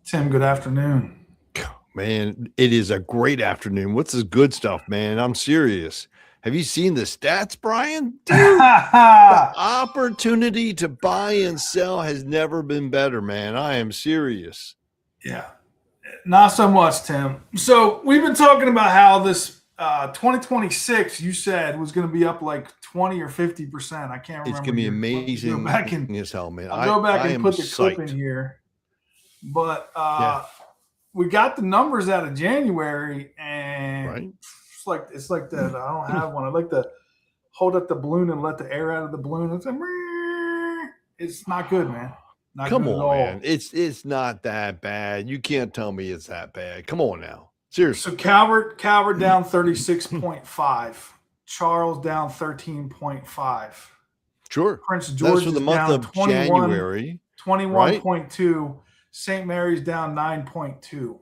Tim, good afternoon. Man, it is a great afternoon. What's this good stuff, man? I'm serious. Have you seen the stats, Brian? Dude, the opportunity to buy and sell has never been better, man. I am serious. Yeah, not so much, Tim. So we've been talking about how this 2026 you said was going to be up like 20 or 50%. I can't It's remember. gonna be Let me go amazing back and as hell, man. I'll I go back I and am put the clip in psyched. here. But Yeah, we got the numbers out of January, and right. it's like that. I don't have one. I like to hold up the balloon and let the air out of the balloon. It's not good, man. Not Come good at on, man. all. It's not that bad. You can't tell me it's that bad. Come on now. Seriously. So Calvert down 36.5. Charles down 13.5. Sure. Prince That's George for the is month down of January, right? 21.2. St. Mary's down 9.2.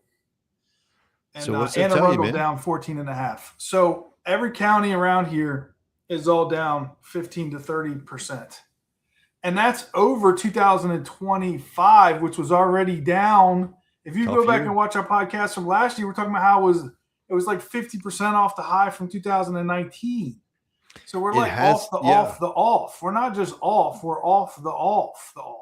And So what's that Anne tell you, Arundel man? down 14 and a half. So every county around here is all down 15 to 30%. And that's over 2025, which was already down. If you go Tough back and year. watch our podcast from last year, we're talking about how it was like 50% off the high from 2019. So we're It like off has, the yeah. off the off. We're not just off, we're off the off the off.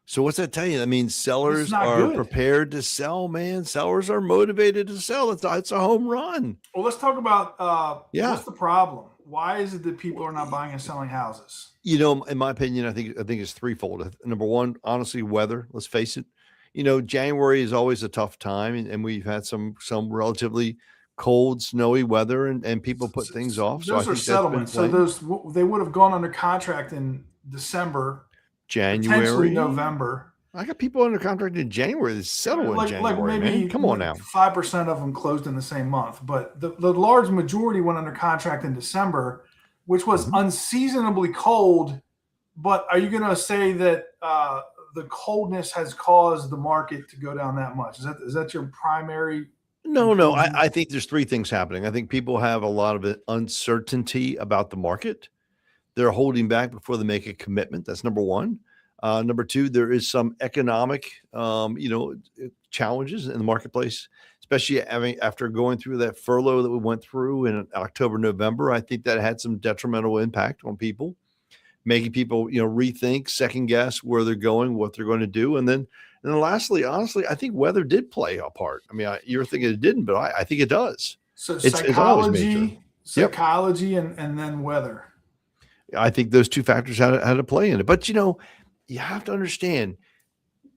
So what's that tell you? That means This is sellers not are good. prepared to sell, man. Sellers are motivated to sell. It's a home run. Well, let's talk about Yeah. what's the problem? Why is it that people are not buying and selling houses? In my opinion, I think it's threefold. Number one, honestly, weather. Let's face it. January is always a tough time, and we've had some relatively cold, snowy weather, and people put things off. So I Those are think that's been settlements. So playing. they would have gone under contract in December, potentially January. November. I got people under contract in January that settle in Like January, man. maybe Come on now. 5% of them closed in the same month, but the large majority went under contract in December, which was Mhm. unseasonably cold. But are you going to say that the coldness has caused the market to go down that much? Is that your primary No. I, conclusion? I think there's three things happening. I think people have a lot of uncertainty about the market. They're holding back before they make a commitment. That's number one. Number two, there is some economic, challenges in the marketplace, especially after going through that furlough that we went through in October, November. I think that had some detrimental impact on people, making people, rethink, second guess where they're going, what they're going to do, and then lastly, honestly, I think weather did play a part. I mean, you're thinking it didn't, but I think it does. So It's always major. psychology, Yep. and then weather. I think those two factors had to play in it. But you have to understand,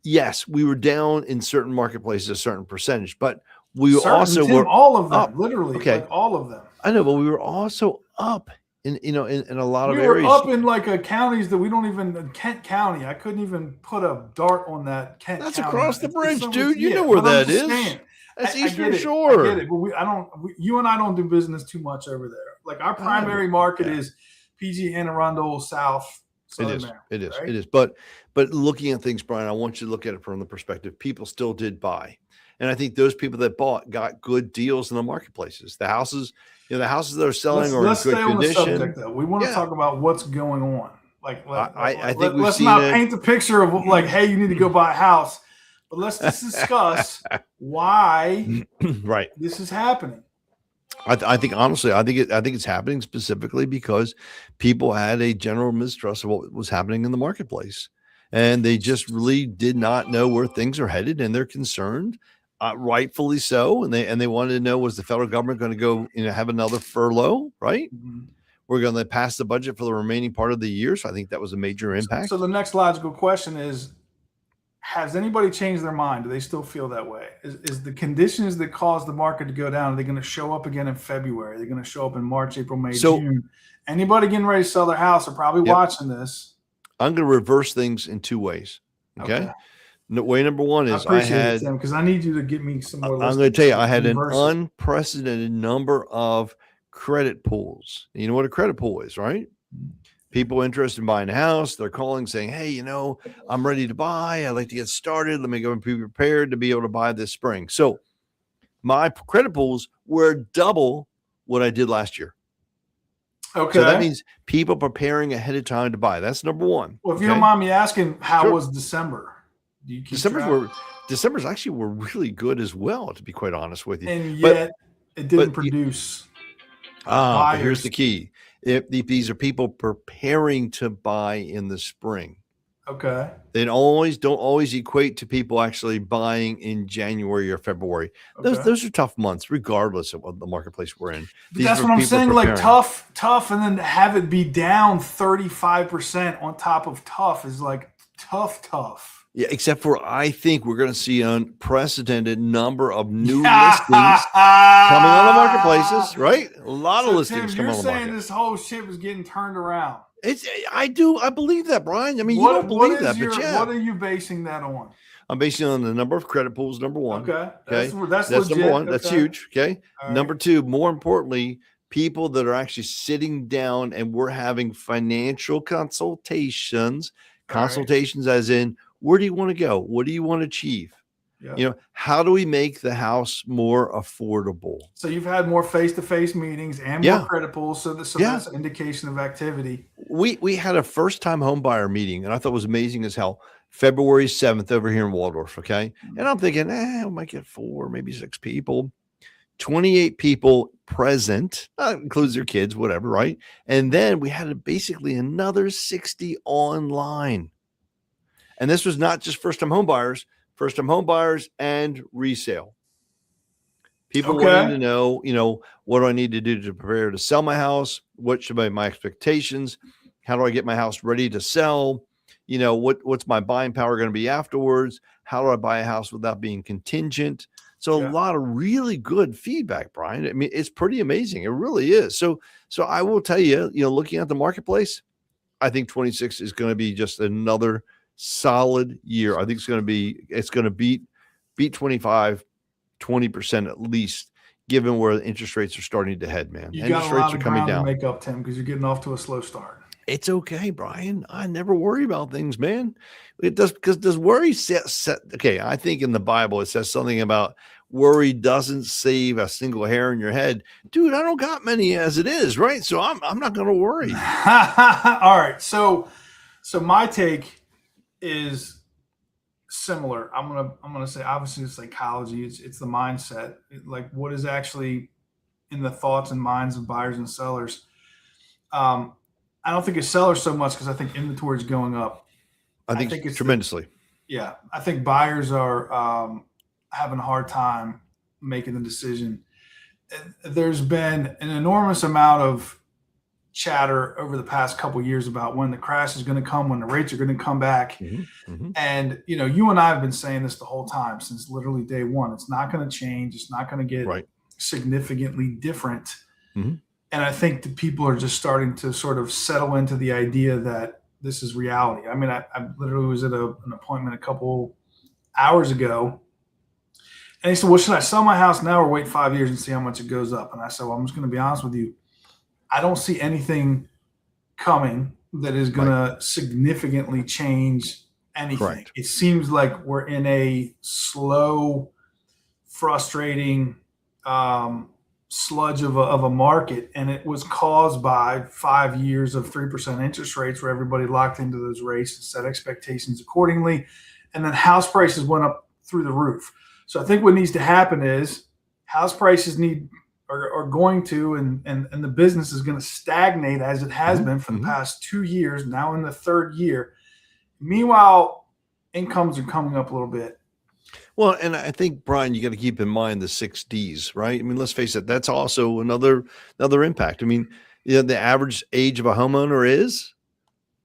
yes, we were down in certain marketplaces a certain percentage, but we Certain, also Tim, were all of them, up. literally, Okay. like all of them. I know, but we were also up in a lot We of were areas. up in like counties that we don't even Kent County. I couldn't even put a dart on that Kent That's County. across the It's bridge, so dude. You yeah, know where but I'm that just is. saying. That's I get Eastern it. I get Shore. it. But you and I don't do business too much over there. Like our I know. primary market Yeah. is PG, Anne Arundel, South, It Southern is. Maryland, It is. right? It is. But looking at things, Brian, I want you to look at it from the perspective people still did buy. And I think those people that bought got good deals in the marketplaces. The houses that are selling are in Let's stay good on the subject condition. though. We want to Yeah. talk about what's going on. I think we've Let's seen not it. paint the picture of like, hey, you need to go buy a house, but let's just discuss why Right. this is happening. I think honestly, I think it's happening specifically because people had a general mistrust of what was happening in the marketplace, and they just really did not know where things are headed, and they're concerned, rightfully so, and they wanted to know, was the federal government going to go, have another furlough, right? Mhm. We're going to pass the budget for the remaining part of the year, so I think that was a major So impact. the next logical question is: has anybody changed their mind? Do they still feel that way? Is the conditions that caused the market to go down, are they going to show up again in February? They're going to show up in March, April, May, So, June. Anybody getting ready to sell their house are probably yep, watching this. I'm going to reverse things in two ways. Okay. Okay, way number one I is appreciate it, Tim, because I need you to get me some more I'm going to listings. tell you, So I had an reverse it. unprecedented number of credit pools. You know what a credit pool is, right? People interested in buying a house, they're calling saying, hey, I'm ready to buy. I'd like to get started. Let me go and be prepared to be able to buy this spring. So my credit pools were double what I did last year. Okay. So that means people preparing ahead of time to buy. That's number one. Well, if you don't mind me asking, how Sure. was December? Do you keep track? December's actually were really good as well, to be quite honest with you. And But yet it didn't produce but here's the buyers. key: if these are people preparing to buy in the spring. Okay. They don't always equate to people actually buying in January or February. Okay. Those are tough months, regardless of what the marketplace we're in. But that's what I'm saying. Like tough, and then have it be down 35% on top of tough is like tough. Yeah, except for I think we're going to see an unprecedented number of new listings coming on the marketplaces, right? A lot of listings Tim, coming on the market. You're saying this whole shit was getting turned around. I believe that, Brian. I mean, you don't believe that, but yeah. What are you basing that on? I'm basing it on the number of credit pools, number one. Okay. That's number one. Okay. That's huge. Okay. All number right. Two, more importantly, people that are actually sitting down and we're having financial consultations, as in, where do you want to go? What do you want to achieve? Yeah. How do we make the house more affordable? So you've had more face-to-face meetings and more credit pools. So that's an indication of activity. We had a first-time home buyer meeting, and I thought it was amazing as hell. February 7th over here in Waldorf. Okay. And I'm thinking, I might get 4, maybe 6 people. 28 people present, includes their kids, whatever, right? And then we had basically another 60 online. And this was not just first-time home buyers and resale. People wanting to know, what do I need to do to prepare to sell my house? What should be my expectations? How do I get my house ready to sell? What's my buying power going to be afterwards? How do I buy a house without being contingent? So a lot of really good feedback, Brian. I mean, it's pretty amazing. It really is. So I will tell you, looking at the marketplace, I think 26 is going to be just another solid year. I think it's going to beat 25, 20% at least, given where the interest rates are starting to head, man. Interest rates are coming down. To make up, Tim, because you're getting off to a slow start. It's okay, Brian. I never worry about things, man. It does, because does worry set? Okay, I think in the Bible it says something about worry doesn't save a single hair in your head. Dude, I don't got many as it is, right? So I'm not going to worry. All right. So my take is similar. I'm gonna say, obviously, it's psychology. It's the mindset. Like what is actually in the thoughts and minds of buyers and sellers. I don't think it's sellers so much because I think inventory is going up. I think it's tremendously. I think buyers are having a hard time making the decision. There's been an enormous amount of chatter over the past couple of years about when the crash is going to come, when the rates are going to come back. And, you and I have been saying this the whole time since literally day one. It's not going to change. It's not going to get significantly different. And I think the people are just starting to sort of settle into the idea that this is reality. I mean, I literally was at an appointment a couple hours ago, and he said, well, should I sell my house now or wait 5 years and see how much it goes up? And I said, well, I'm just going to be honest with you. I don't see anything coming that is going to significantly change anything. It seems like we're in a slow, frustrating sludge of a market, and it was caused by 5 years of 3% interest rates where everybody locked into those rates and set expectations accordingly, and then house prices went up through the roof. So I think what needs to happen is house prices are going to, and the business is going to stagnate as it has been for the past 2 years, now in the third year. Meanwhile, incomes are coming up a little bit. Well, and I think, Brian, you got to keep in mind the 6 Ds, right? I mean, let's face it, that's also another impact. I mean, the average age of a homeowner is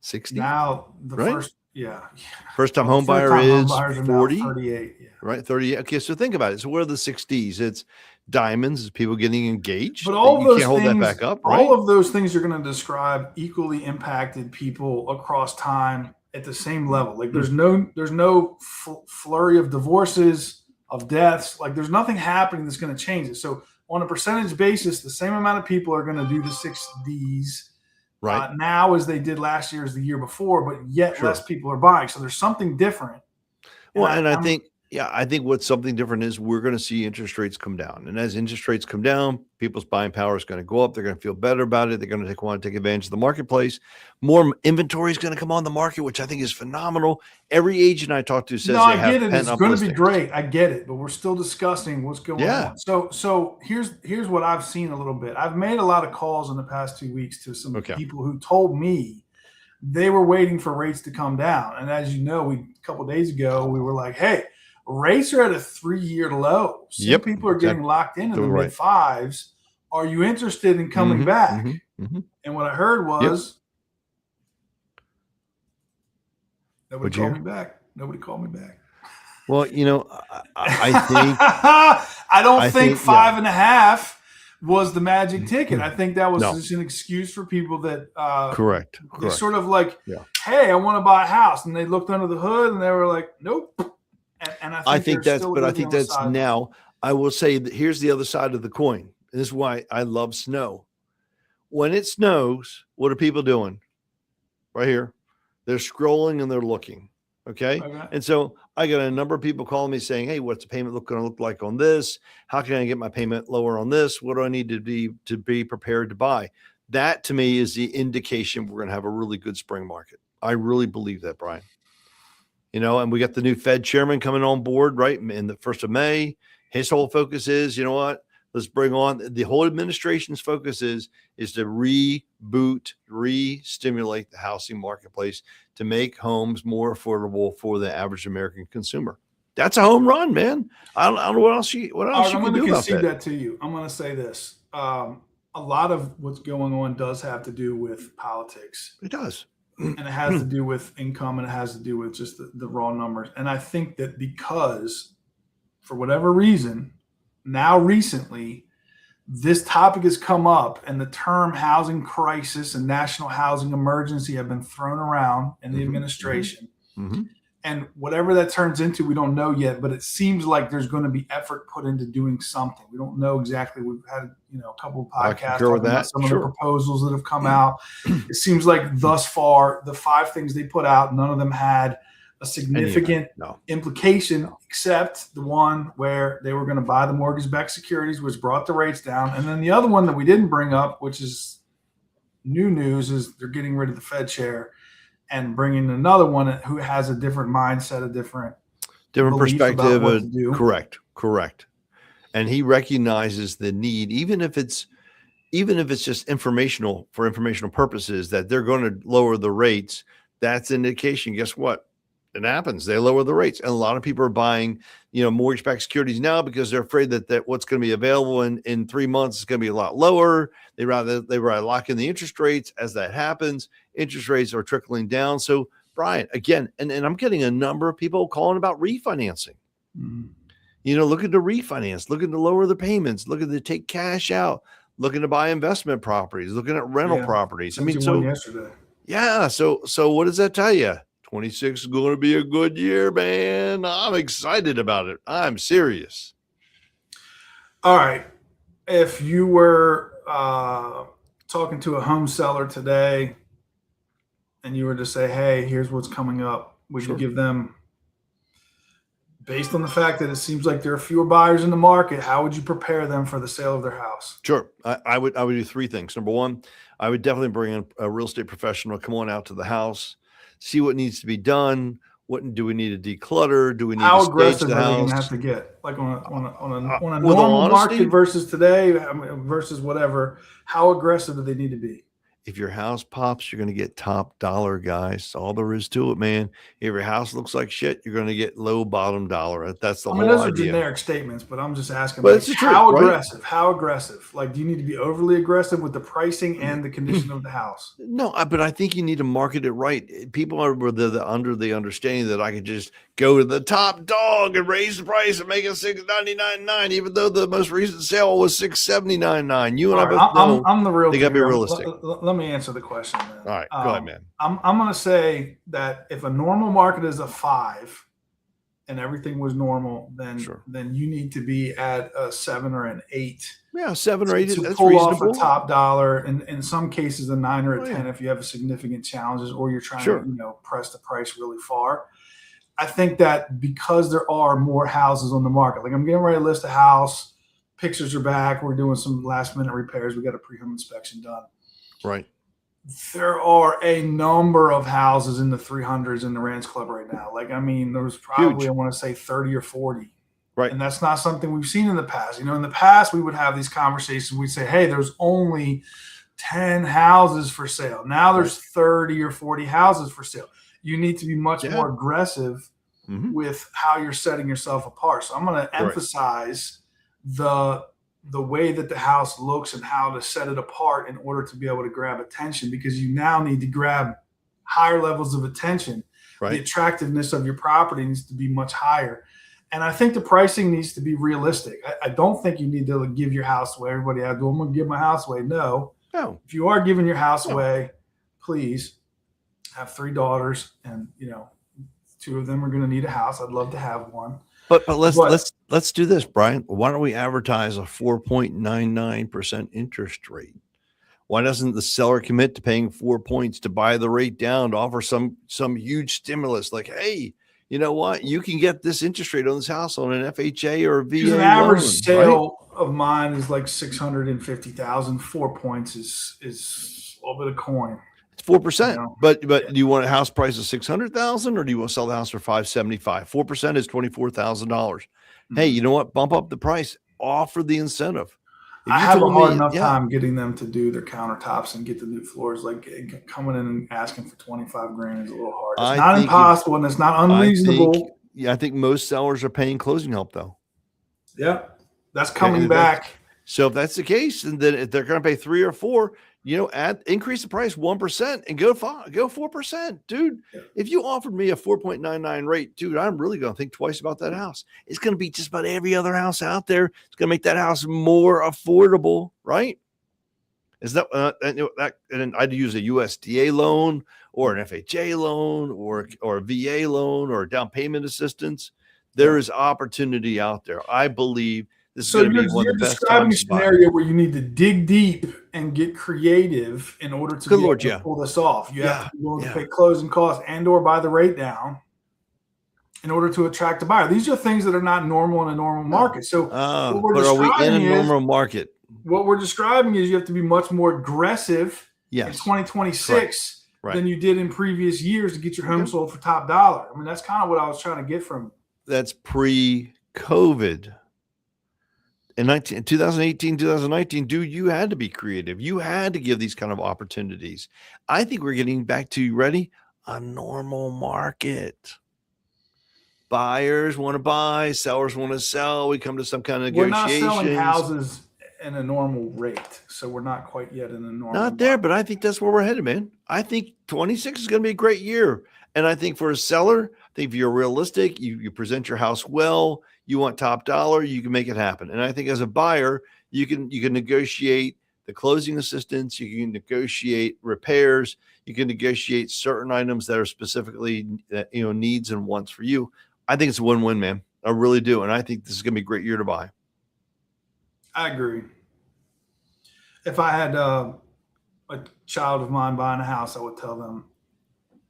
60. Now, first-time home buyer is 40. 38, right? 38. Okay, so think about it. So what are the 6 Ds? It's diamonds, it's people getting engaged. But all of those can't hold that back up, right? All of those things you're going to describe equally impacted people across time at the same level. Like there's no flurry of divorces, of deaths. Like there's nothing happening that's going to change it. So on a percentage basis, the same amount of people are going to do the 6 Ds now as they did last year, as the year before, but yet less people are buying. So there's something different. Well, and I think Yeah, I think what's something different is we're going to see interest rates come down. And as interest rates come down, people's buying power is going to go up. They're going to feel better about it. They're going to want to take advantage of the marketplace. More inventory is going to come on the market, which I think is phenomenal. Every agent I talk to says No, they I have get it. pent It's up going to be listings. great. I get it, but we're still discussing what's going Yeah. on. So here's what I've seen a little bit. I've made a lot of calls in the past 2 weeks to some Okay. people who told me they were waiting for rates to come down. And as you know, a couple of days ago, we were like, hey, rates are at a 3-year low. Some Yep. people are getting locked in the Absolutely right. mid fives. Are you interested in coming Mhm, back? mhm, mhm. And what I heard was nobody What'd you called hear? me back. Nobody called me back. Well, I think I don't I think think, yeah. 5.5 was the magic ticket. I think that was No. just an excuse for people that Correct. they Correct. sort of like, Yeah. hey, I want to buy a house, and they looked under the hood and they were like, nope. And I think they're that's, still but I gonna be think on the that's sideline. now. I will say that here's the other side of the coin. And this is why I love snow. When it snows, what are people doing? Right here. They're scrolling and they're looking. Okay. Okay. And so I got a number of people calling me saying, hey, what's the payment going to look like on this? How can I get my payment lower on this? What do I need to be prepared to buy? That to me is the indication we're going to have a really good spring market. I really believe that, Brian. And we got the new Fed chairman coming on board, right? In the 1st of May. His whole focus is, you know what? Let's bring on the whole administration's focus is to reboot, re-stimulate the housing marketplace to make homes more affordable for the average American consumer. That's a home run, man. I don't know what else you I'm can going to do about concede that. that to you. I'm going to say this. A lot of what's going on does have to do with politics. It does. And it has to do with income, and it has to do with just the raw numbers. And I think that because, for whatever reason, now recently, this topic has come up, and the term housing crisis and national housing emergency have been thrown around in the administration. Mm-hmm. And whatever that turns into, we don't know yet, but it seems like there's going to be effort put into doing something. We don't know exactly. We've had, a couple of podcasts talking about some of the proposals that have come out. It seems like thus far, the 5 things they put out, none of them had a significant implication, except the one where they were going to buy the mortgage-backed securities, which brought the rates down. And then the other one that we didn't bring up, which is new news, is they're getting rid of the Fed chair and bringing another one who has a different mindset, a different perspective. Correct. And he recognizes the need, even if it's just informational for informational purposes, that they're going to lower the rates. That's an indication. Guess what? It happens. They lower the rates. And a lot of people are buying, mortgage-backed securities now because they're afraid that what's going to be available in 3 months is going to be a lot lower. They rather lock in the interest rates. As that happens, interest rates are trickling down. So, Brian, again, and I'm getting a number of people calling about refinancing. Mm-hmm. Looking to refinance, looking to lower the payments, looking to take cash out, looking to buy investment properties, looking at rental properties. I mean, so yesterday. Yeah. So what does that tell you? 26 is going to be a good year, man. I'm excited about it. I'm serious. All right. If you were talking to a home seller today and you were to say, hey, here's what's coming up, would you give them, based on the fact that it seems like there are fewer buyers in the market, how would you prepare them for the sale of their house? Sure. I would do 3 things. Number 1, I would definitely bring in a real estate professional, come on out to the house, see what needs to be done. What do we need to declutter? Do we need to stage the house? How aggressive are they going to have to get? Like on a normal market versus today versus whatever, how aggressive do they need to be? If your house pops, you're going to get top dollar, guys. That's all there is to it, man. If your house looks like shit, you're going to get low bottom dollar. That's the whole idea. Those are generic statements, but I'm just asking, but it's the truth, how right? aggressive? How aggressive? Like, do you need to be overly aggressive with the pricing and the condition of the house? No, but I think you need to market it right. People are under the understanding that I could just go to the top dog and raise the price and make it $699.9, even though the most recent sale was $679.9. You and I both know I'm the real. They got to be realistic. Let me answer the question, man. All right, go ahead, man. I'm going to say that if a normal market is a 5 and everything was normal, then you need to be at a 7 or an 8. Yeah, 7 or 8. To that's pull reasonable. off a top dollar, and in some cases a 9 or a 10 if you have significant challenges or you're trying to press the price really far. I think that because there are more houses on the market, like I'm getting ready to list a house, pictures are back. We're doing some last minute repairs. We got a pre-home inspection done. Right. There are a number of houses in the 300s in the Ranch Club right now. Like, I mean, there was probably, Huge. I want to say 30 or 40. Right. And that's not something we've seen in the past. You know, in the past, we would have these conversations. We'd say, hey, there's only 10 houses for sale. Now there's 30 or 40 houses for sale. You need to be much more aggressive with how you're setting yourself apart. So I'm going to emphasize the way that the house looks and how to set it apart in order to be able to grab attention, because you now need to grab higher levels of attention. Right. The attractiveness of your property needs to be much higher. And I think the pricing needs to be realistic. I don't think you need to give your house away. Everybody has, well, I'm going to give my house away. No. If you are giving your house away, please have 3 daughters, and 2 of them are going to need a house. I'd love to have one. But let's do this, Brian. Why don't we advertise a 4.99% interest rate? Why doesn't the seller commit to paying 4 points to buy the rate down, to offer some huge stimulus? Like, hey, you know what? You can get this interest rate on this house on an FHA or a VA an average loan, sale of mine is like 650,000. 4 points is a little bit of coin. It's 4%. But do you want a house price of 600,000, or do you want to sell the house for 575? 4% is $24,000. Hey, you know what? Bump up the price. Offer the incentive. I have a hard enough time getting them to do their countertops and get the new floors. Like, coming in and asking for 25 grand is a little hard. It's not impossible, and it's not unreasonable. I think most sellers are paying closing help, though. Yeah, that's coming back. So if that's the case, and then if they're going to pay 3 or 4, increase the price 1% and go 4%, dude. Yeah. If you offered me a 4.99 rate, dude, I'm really going to think twice about that house. It's going to be just about every other house out there. It's going to make that house more affordable, right? Is that and I'd use a USDA loan or an FHA loan or a VA loan or a down payment assistance. There is opportunity out there. I believe this is going to be one of the best times. You're describing a scenario where you need to dig deep and get creative in order to pull this off. You have to be willing to pay closing costs and/or buy the rate down in order to attract a buyer. These are things that are not normal in a normal market. So, but are we in a normal market? What we're describing is you have to be much more aggressive in 2026 than you did in previous years to get your home sold for top dollar. I mean, that's kind of what I was trying to get from. That's pre-COVID. In 2018, 2019, dude, you had to be creative. You had to give these kind of opportunities. I think we're getting back to, a normal market. Buyers want to buy, sellers want to sell. We come to some kind of negotiations. We're not selling houses in a normal rate, so we're not quite yet in a normal Not there, but I think that's where we're headed, man. I think 26 is going to be a great year. And I think for a seller, I think if you're realistic, you present your house well, you want top dollar, you can make it happen. And I think as a buyer, you can negotiate the closing assistance, you can negotiate repairs, you can negotiate certain items that are specifically needs and wants for you. I think it's a win-win, man. I really do. And I think this is going to be a great year to buy. I agree. If I had a child of mine buying a house, I would tell them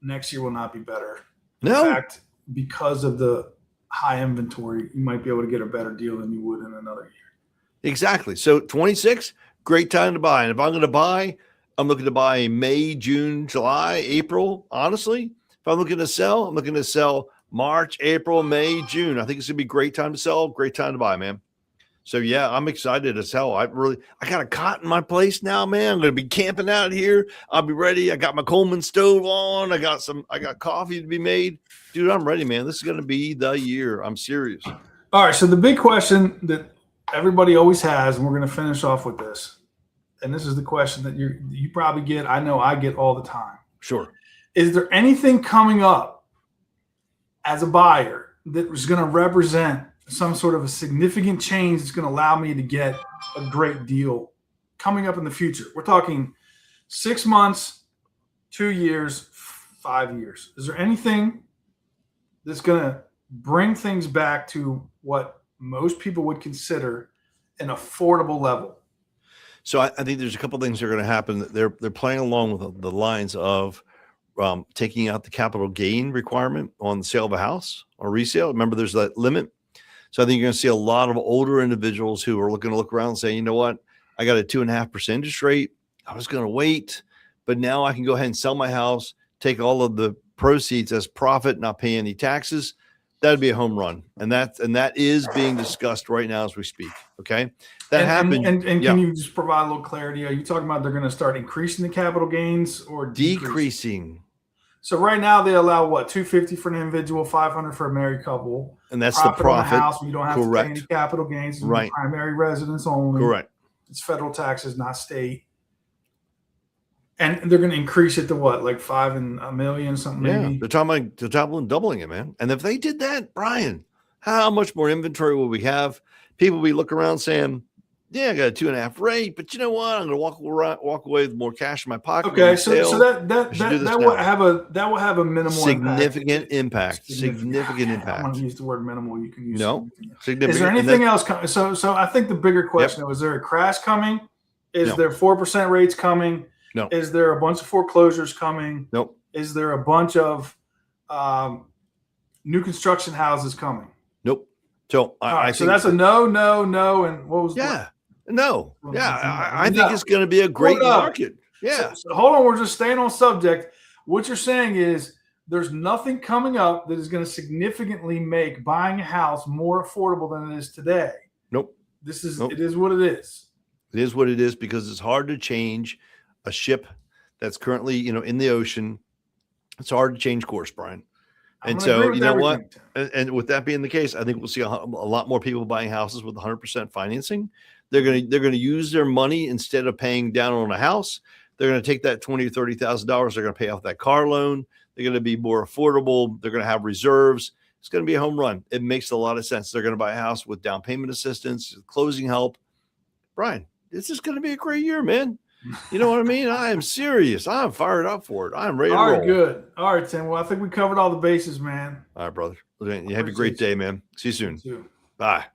next year will not be better. No. In fact, because of the high inventory, you might be able to get a better deal than you would in another year. Exactly. So 26, great time to buy. And if I'm going to buy, I'm looking to buy May, June, July, April. Honestly, if I'm looking to sell, I'm looking to sell March, April, May, June. I think it's going to be a great time to sell, great time to buy, man. So yeah, I'm excited as hell. I got a cot in my place now, man. I'm going to be camping out here. I'll be ready. I got my Coleman stove on. I got coffee to be made. Dude, I'm ready, man. This is going to be the year. I'm serious. All right. So the big question that everybody always has, and we're going to finish off with this, and this is the question that you probably get. I know I get all the time. Sure. Is there anything coming up as a buyer that is going to represent some sort of a significant change that's going to allow me to get a great deal coming up in the future? We're talking 6 months, 2 years, 5 years. Is there anything that's going to bring things back to what most people would consider an affordable level? So I think there's a couple of things that are going to happen. They're playing along with the lines of taking out the capital gain requirement on the sale of a house or resale. Remember, there's that limit. So I think you're going to see a lot of older individuals who are looking to look around and say, you know what, I got a 2.5% interest rate. I was going to wait, but now I can go ahead and sell my house, take all of the proceeds as profit, not pay any taxes. That'd be a home run. And that is being discussed right now as we speak. Okay. That happened. And can you just provide a little clarity? Are you talking about they're going to start increasing the capital gains or decreasing? So right now they allow what, $250 for an individual, $500 for a married couple. And that's the profit. On the house, you don't have Correct. to pay any capital gains. Right. Primary residence only. Correct. It's federal taxes, not state. And they're going to increase it to what, like $5 and $1 million, something maybe? They're talking about doubling it, man. And if they did that, Brian, how much more inventory will we have? People will be looking around saying, yeah, I got a 2.5 rate, but you know what? I'm going to walk away with more cash in my pocket. Okay, so that will have a minimal significant impact. Significant impact. I want to use the word minimal. You can use significant. Is there anything else? So I think the bigger question is there a crash coming? Is there 4% rates coming? No. Is there a bunch of foreclosures coming? Nope. Is there a bunch of new construction houses coming? Nope. So I think so that's a no, and what was no. Yeah, I think it's going to be a great market. Yeah. So hold on, we're just staying on subject. What you're saying is there's nothing coming up that is going to significantly make buying a house more affordable than it is today. Nope. It is what it is. It is what it is because it's hard to change a ship that's currently, in the ocean. It's hard to change course, Brian. And so, you know what? And with that being the case, I think we'll see a lot more people buying houses with 100% financing. They're going to use their money instead of paying down on a house. They're going to take that $20,000 or $30,000. They're going to pay off that car loan. They're going to be more affordable. They're going to have reserves. It's going to be a home run. It makes a lot of sense. They're going to buy a house with down payment assistance, closing help. Brian, this is going to be a great year, man. You know what I mean? I am serious. I'm fired up for it. I'm ready to roll. All right, good. All right, Tim. Well, I think we covered all the bases, man. All right, brother. You have a great day, man. See you soon. Bye.